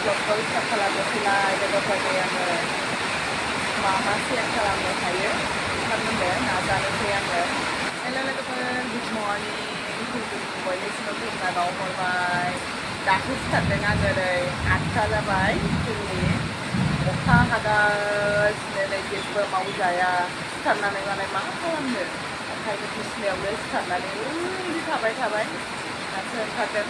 vlogखौ start खालामनोसैलाय लोगोफोरनि आङो मा सेयार खालामनो हायो नोंथांमोननो नाजानोसै आङो। हेल' लोगोफोर गुड मर्निं बयनिसिमबो खुलुमनाय बावहरबाय। दासो सिखारदों आङो नै 8टा जाबाय फुंनि अखा हागासिनो नै जेबो मावजाया सिखारनानै माने मा खालामनो ओंखायनो बिसिनायावनो सिखारनानै ओरैनो थाबाय दासो ओंखारदों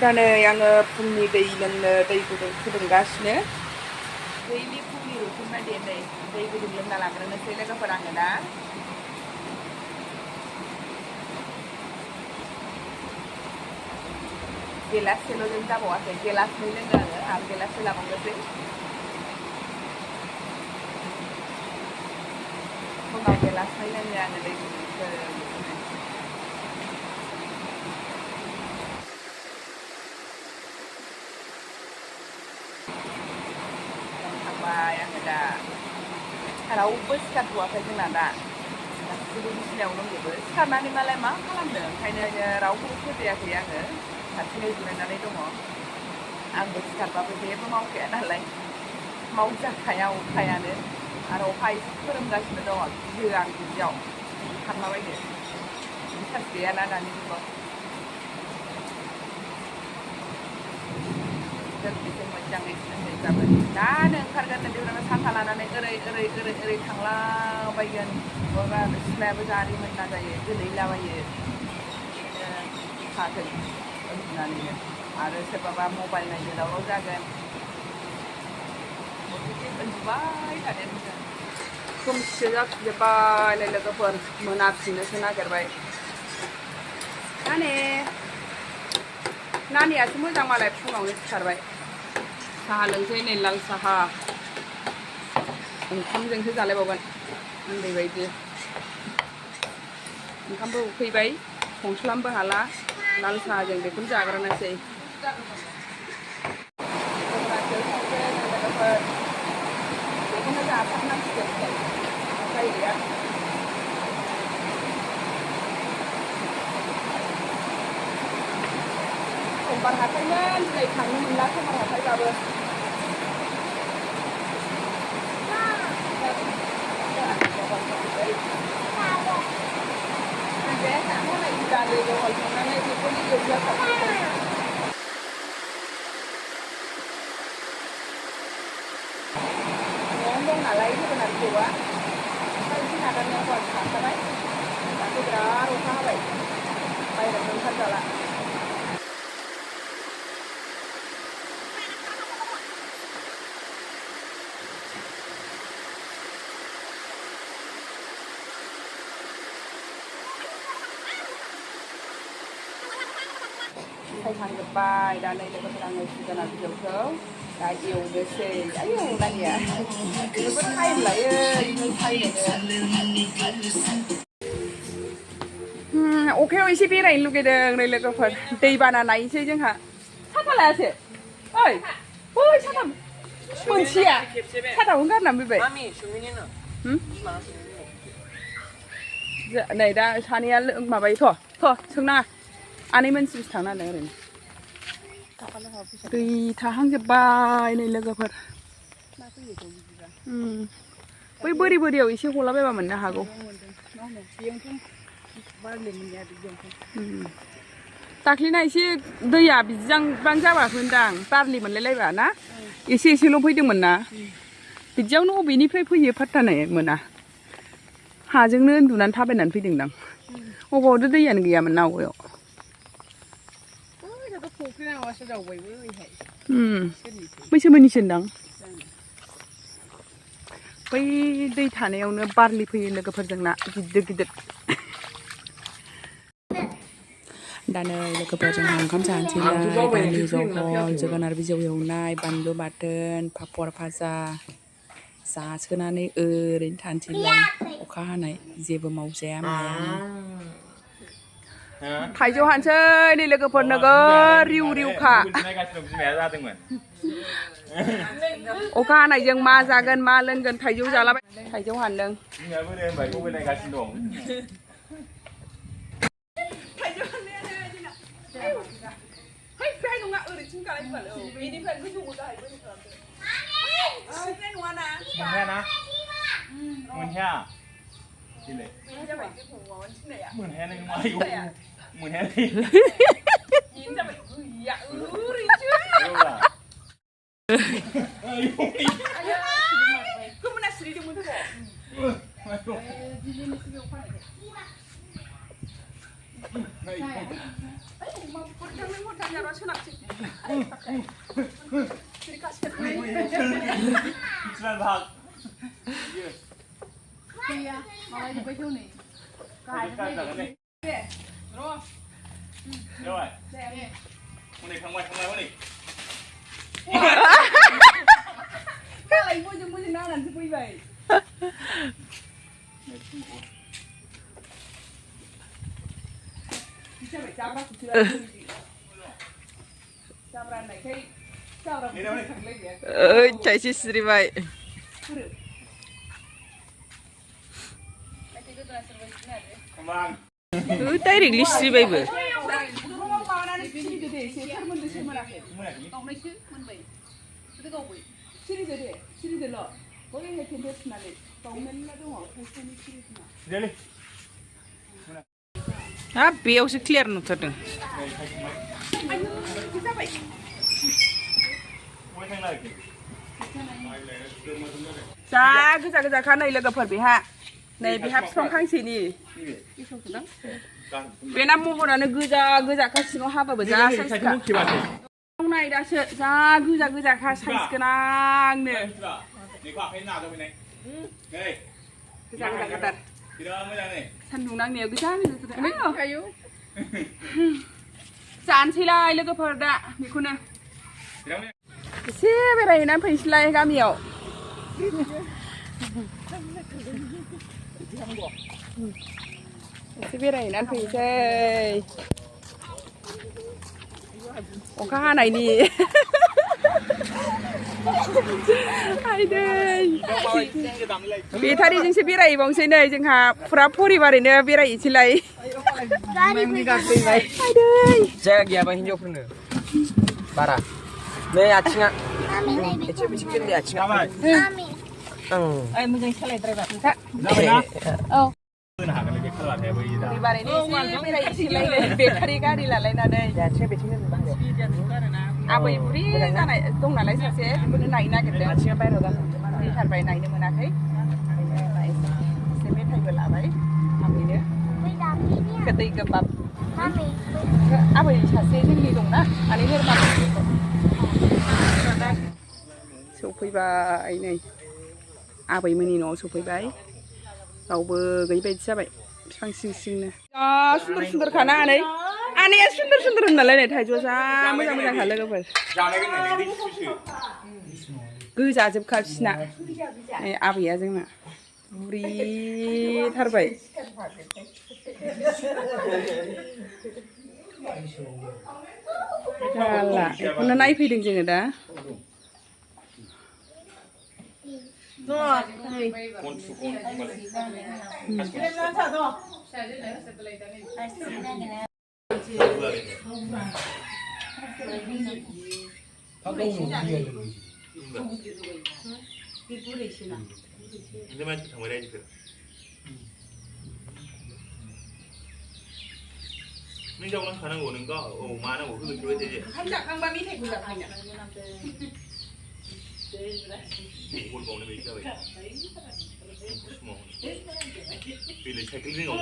दा नै आङो फुंनि दै लोंनो दै गुदुं फुदुंगासिनो दैलि फुंनि रुटिन बायदि नै दै गुदुं लोंना लाग्रोनोसै लोगोफोर आङो दा गिलाससेल'जों जाबावाखै गिलासनै लोङो आङो आरो गिलाससे लाबावनोसै फुङाव गिलासनै लोङो आङो दै गुदुंखौ थांबाय आङो दा रावबो सिखारथ'वाखै जोंना दा गासिबो बिसिनायाव दंजोबो सिखारनानै मालाय मा खालामदों ओंखायनो रावबो फोजायाखै आङो हारसिङै जिरायनानै दङ आंबो सिखारबाबो जेबो मावखाया नालाय मावजाखाया अखायानो आरो अखा एसे खोरोमगासिनो दङ गियो आं बिदियाव ओंखारलाबायनो बिसास गैयाना दानि जुगाव जोंनिथिं मोजाङै गाबोन दानो ओंखारगोन बेफोरावनो साथा लानानै ओरै थांलाबायगोन बबेबा सिथ्लायाबो जारि मोनला जायो गोलैलाबायो बिदिनो थागोन उन्दुनानैनो आरो सोरबाबा मबाइल नायनो दावराव जागोन उन्दुबाय थादों खोमसि जाफिनजोब्बाय नै लोगोफोर मोनाफिननोसो नागिरबाय नानियासो मोजां मालाय फुङावनो सिखारबाय साहा लोंसै नै लाल साहा ओंखामजोंसो जालायबावगोन उन्दै बायदि ओंखामबो उखैबाय संस्लाबनोबो हाला लाल साहाजों बेखौनो जाग्रोनोसै बेखौनो जाथारनांसिगोन उफाय गैया समबार हाथायमोन दिनै थांनो मोनला समबार हाथायबाबो बे जानानै दालि जहल संनानै बेखौनो एवला साबसिन न'आवनो दं नालाय जोगोनार बिजौआ ओमफ्राय एसे नागारनायाव बार थाखाबाय दाथ' बिराद अखा हाबाय बायहेरायावनो ओंखारजाला सायखांजोब्बाय दा नै लोगोफोर आङो जोगोनार बिजौखौ दा एवनोसै आयौ नानिया जोबोद टाइम लायो बिदिनो सायनोनो अखायाव एसे बेरायनो लुगैदों नै लोगोफोर दैबाना नायनोसै जोंहा साथा लायासै ओइ बै साथा मोनसेया साथाखौनो गारनानै फैबाय नै दा सानैया माबायो थ' सोंनाङा आनै मोनसिमसो थांनो नागिरदों ओरैनो दै थाहांजोब्बाय नै लोगोफोर बै बोरियाव एसे हलाबायबा मोननो हागौ दाख्लिना एसे दैया बिदिजांबां जाबाखैदां बारलि मोनलायलायबा ना एसेल' फैदोंमोन ना बिदियावनो बबेनिफ्राय फैयो फात्तानो मोना हाजोंनो उन्दुनानै थाबायनानै फैदोंदां अबावथ' दैयानो गैयामोन ना आवगायाव बैसोमोननिसोदां बै दै थानायावनो बारलि फैयो लोगोफोरजोंना गिदिर दा नै लोगोफोरजों ओंखाम जानोसैलाय दालि जहल जोगोनार बिजौ एवनाय बानलु बाथोन पापर भाजा जासोनानै ओरैनो थानोसैलाय अखा हानाय जेबो मावजाया माया थाइजौ हानसै नै लोगोफोर नोगोर रिउखा अखा हानायजों मा जागोन मा लोंगोन थाइजौ जालाबाय थाइजौ हानदों นะมันแค่ที่เลยมันแค่นึงมาอยู่มันแค่ที่ยินจะไปอยากรีชื่อก็มันน่าสิริมันถูกIslam bhag. Iya, Maoyw di bijwo nih. Rồi. Rồi. Con này không ngoài con này. Cái này mua chừng nào làm cho quý vậy? Sao phải chào bác chưa? Chào bác này khi chào bác thằng lấy việc. Chạy xí xí vậy. Vâng. Tay đỉnh lì xí vậy bữa. Ah, biar usah clear nu terdeng. Sa cái khăn này là cái phần bị hạ. Này bị hấp xong khang xì nì. Bên Nam mua nó cứ ra khang xì nó hấp vào bữa ra sang cả. Trong này đã sợ ra cứ ra khang sang cái nang nè. Đi qua cái nào rồi bên này. Đây. Cứ ra cái đặt. Thì đó mới ra này. Thân thùng đang nhiều cứ ra này. Mấy không? Kayu. Chán xí lai là cái phần đã. Mấy con nè. Xí bên này nó phải xí lai cái miểu. Xí bên này nó phải chơi. Oka này nè. Hai đây. Bị thay đi chúng sẽ biết này vòng xe này chẳng hạn. Frap phô đi vào đây nữa biết này chỉ lấy. Memang ni kat sini baik. Hai đây. Saya lagi abang hijau pun. Bara. Ni acing ah. Kecil bikin dia acing apa? Ai mungkin salah driver. Tak. Oh. Nah, kalau dia keluar saya beri dah. Di bare ni biết này chỉ lấy battery gari là lấy nào đây. Ya, saya bikin ni bang. À bởi vì cái này tung là lấy sạch sẽ bên này na cái đấy. Acing apa itu kan? Đi thật bài này nhưng mà na thấy. Này sẽ biết thay vừa là vậy. Làm gì nữa? Cái tì cái bắp. À bởi sạch sẽ chứ gì dùng đó. Anh ấy hết bắp. Số phi bài này. À bởi mình nó số phi bài. Tàu bơ cái bên sao vậy? Sang xinh nè. Sunder khana này. Anh ấy sunder nè này thay cho ra mới ra khá là cái vậy. Dạo này cái này đi xíu. Cứ ra giúp khắp xin ạ. À bây giờ chẳng nè. Buri thar vậy. Là con này phi đừng chừng đó. Con Ini macam thằng ở đây thì nhưng trong nó khả năng của đừng có ổ má nó của cái chuối thế gì Không chắc không ba mít hay cũng gặp hành ạ. Cuốn bóng này bị sao vậy? Vì lấy cái riêng ổ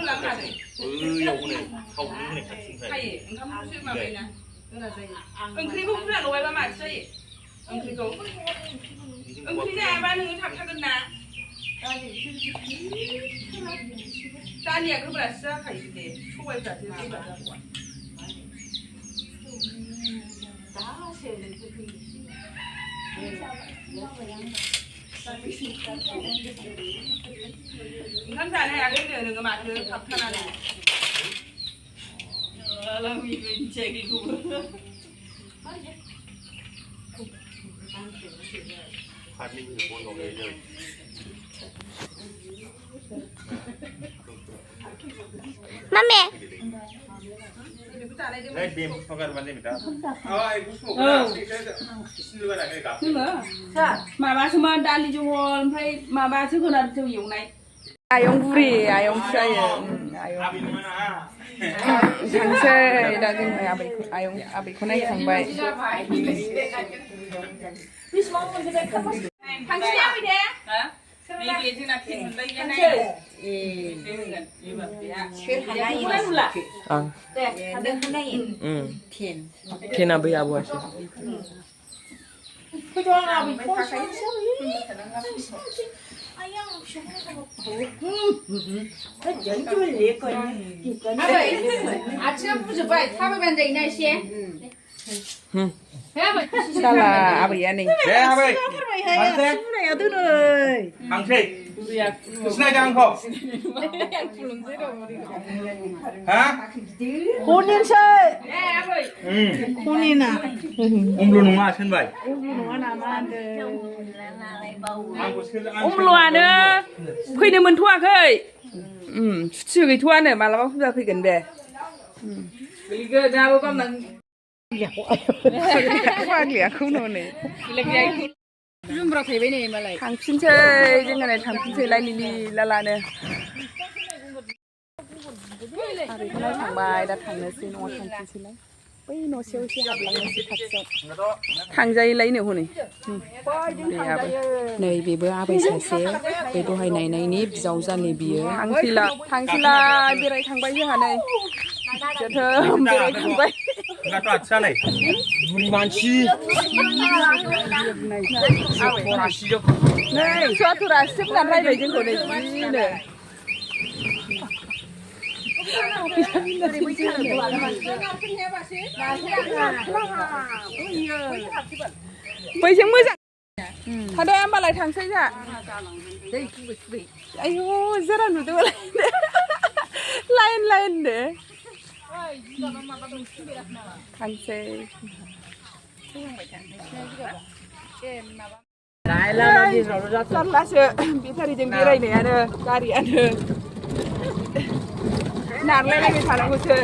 dầu này không cái này thật xinh Hay không có chuyện mà vậy nè. Khi cũng là lôi ba mà chơi. Khi cũng khi ra ba người thằng thằng nè. Ta nhà cứ bảo sao phải để chui vào cái gì mà khán giả này đến đường mà cứ thập thân này là mình chơi cái cú Phát minh được con này rồi Mami. Bim, pagar balik kita. माबासोमोन दालि जहल ओमफ्राय माबासो होना जौ एवनाय आयं बुरि आयं जायो थांसै दा जोङो आबैखौ नायखांबाय थांसै आबै दे नैबे जोंना फेन मोनबाय नाय Kena beli abu aja. 아침 부족해 타보면 돼 이날 씨. 살라 아버야 네. 네 아버지. 신나요 너는. 당신. 무슨 장고? 하? 혼인세. 네 아버지. 혼이나. umlu nunga senbai. umluआनो फैनो मोनथ'वाखै सुथि गैथ'आनो मालाबा फैबा फैगोन बे फैगोन दाबो बामनां फाग्लियाखौ न'नै जुमब्रा फैबाय नै मालाय थांफिनसै जोङो नै थांफिनसै लाइलिलि लालानो आरैखौ नायखांबाय दा थांनोसै न'आव थांफिनसैलाय बै न'सेयाव एसे हाबलांनोसै खाथियाव थांजायोलायनो हनै बेयाबो नै बेबो आबै सासे बे दहाय नायनायनि बिजावजानि बियो थांसैला बेरायखांबाय जोंहा नै जोथोम बेरायखांबाय Nggak aja nih. Buri manci. नै suatu rasib नायबाय जोंखौ नै जिनो बैजों मोजां थादो होमबालाय थांसै जा आयु जरा नुदोंबालाय लाइन दे थांसै जारलासो बेटारिजों बेरायनायानो गारियानो नारलायलायबाय थानांगौसो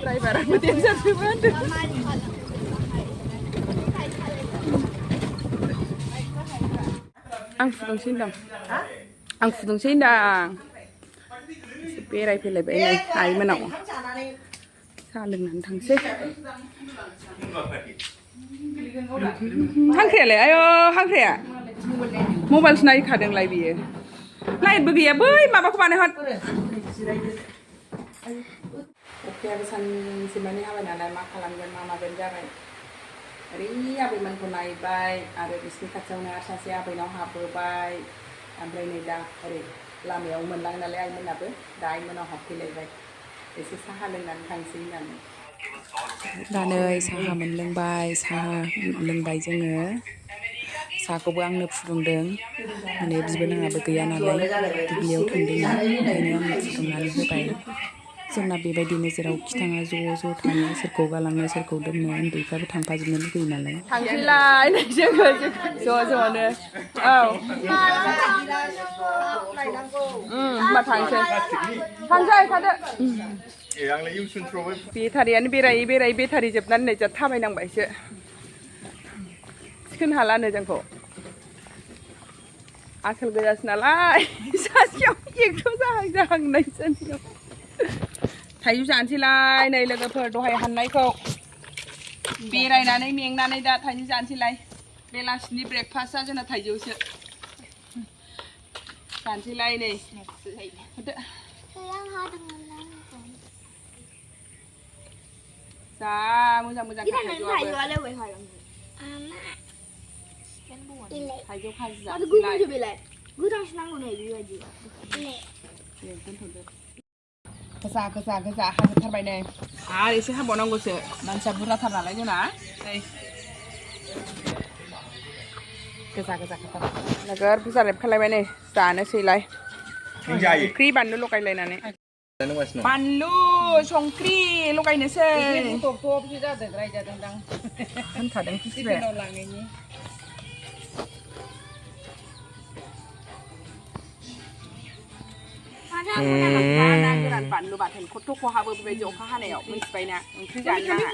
ड्राइभाराबो देन्जारसोमोन आं फुदुंसै होनदां बेरायफैलायबाय नै आइमोनाव साहा लोंनानै थांसै हांख्रायालाय आय' हांख्राया मबाइलसो नायखादोंलाय बियो लाइटबो गैया बै माबाखौ बानायहर अखायाबो सानसेमानि हाबाय नालाय मा खालामगोन मा मागोन जाबाय ओरै आबैमोनखौ नायबाय आरो बिसिनि खाथियावनो आरो सासे आबैनाव हाबबोबाय ओमफ्राय नै दा ओरै लामायाव मोनलाङो नालाय आइमोनाबो दा आइमोनाव हाबफैलायबाय एसे साहा लोंनानै थांसै होननानै दा नै साहा मोनलोंबाय साहा लोंबाय जोङो साहाखौबो आंनो फुदुंदों माने बिबोनाङाबो गैया नालाय दुब्लियाव थांदोंना ओंखायनो आंनो फुदुंनानै होबाय जोंना बेबायदिनो जेरावखि थाङा ज' थाङो सोरखौ गालांनो सोरखौ दोननो उन्दैफ्राबो थांफाजोबनो लुगैयो नालाय थांसैलाय नै जोङो ज'नो औ होमबा थांसै थादो बेटारियानो बेरायै बेटारि जोबनानै नै जा थाबायनांबायसो थिखोनो हालानो जोंखौ आसोल गोजासो नालाय सासेयाव 100 जाहां सानसेयाव थाइजौ जानोसैलाय नै लोगोफोर दहाय हाननायखौ बेरायनानै मेंनानै दा थाइजौ जानोसैलाय बेलासिनि ब्रेकफास्टआ जोंना थाइजौसो जानोसैलाय नै जा मोजां थाइजौ खाजि जानोसैलाय गोजा हाजोबथारबाय नै आरो एसे हाबावनांगौसो मानसिया बुरजाथार नालाय जोंना नै गोजा खाथार नोगोर बुरजा रेबखालायबाय नै जानोसैलाय ओंख्रि बानलु लगायलायनानै बानलु संख्रि लगायनोसै टप-टपसो जादों रायजादोंदां होनखादों खुसिबाय चिकेनाव लांनायनि ना गोरान बानलु बाथोन खथ' खहाबो बेबायदि अखा हानायाव मिथिबायना ओंख्रि जानो नाङा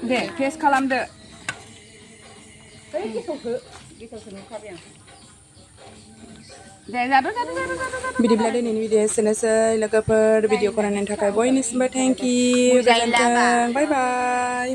दे टेस्ट खालामदो दे जादो बिदिब्ला दिनैनि भिडिअ एसेनोसै लोगोफोर भिडिअखौ नायनायनि थाखाय बयनिसिमबो थेंक इउ गोजोन्थों बाय बाय